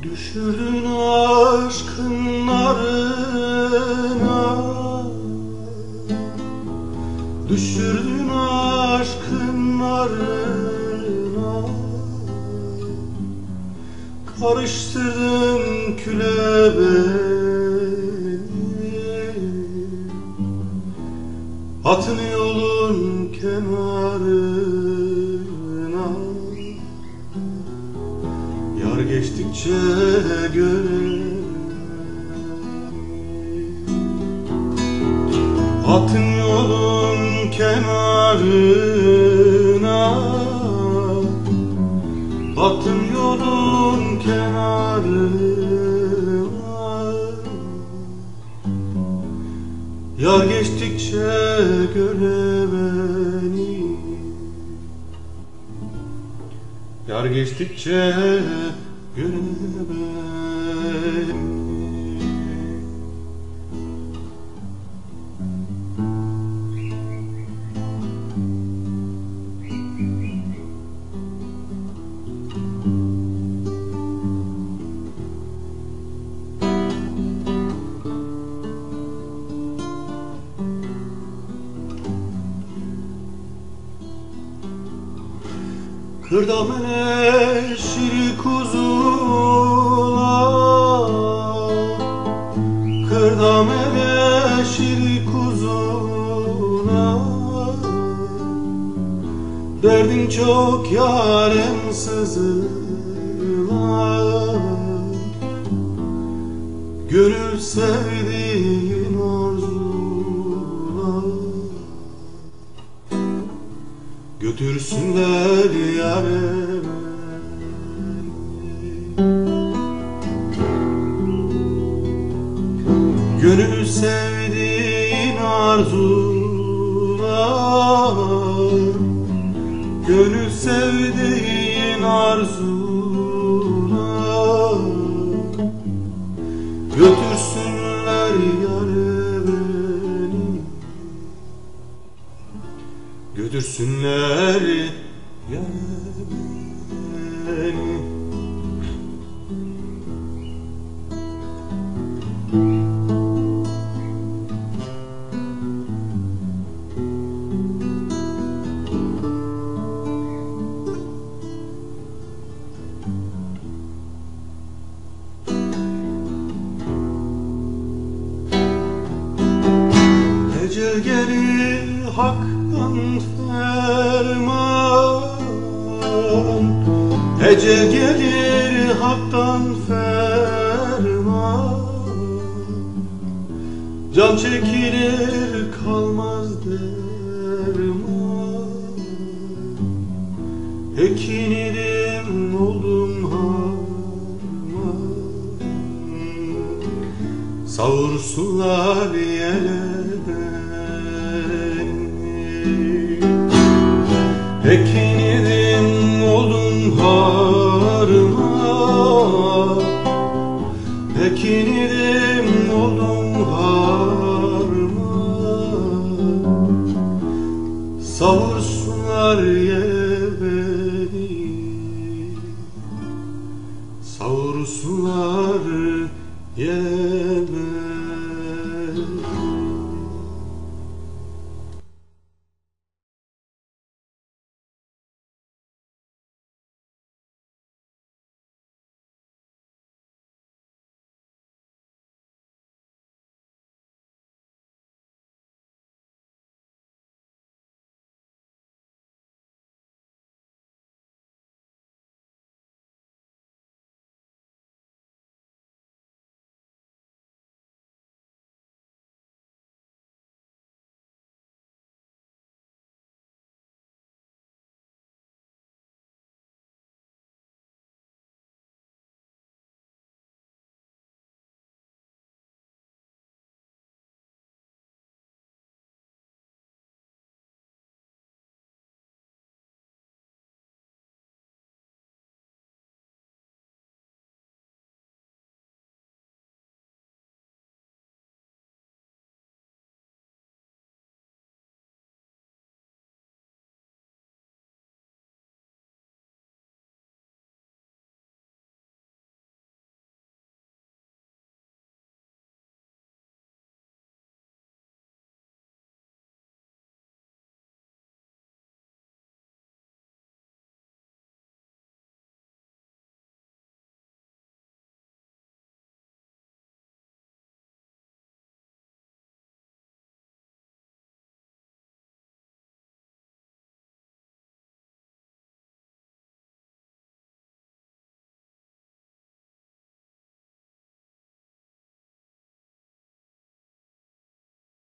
Düşürdün aşkın narına, düşürdün aşkın narına, karıştırdın küle beni. Atın yolun kenarına, yar geçtikçe göreyim. Atın yolun kenarına, atın yolun kenarına, yar geçtikçe göre beni. Yar geçtikçe göre beni. Kırdamene şir kuzular, kırdamene şir kuzular, derdin çok yarem sızılar, gönül sevdiğin arzular, götürsünler yâre beni. Gönül sevdiğin arzular, gönül sevdiğin arzular, götürsünler yâre beni. Götürsünler yâre beni. Ecel gelir haktan ferman, ecel gelir haktan ferman, can çekilir kalmaz derman. Ekin idim oldum harman, savursunlar yele beni. Ekin idim oldum harman, ekin idim oldum harman, savursunlar yere beni, savursunlar yere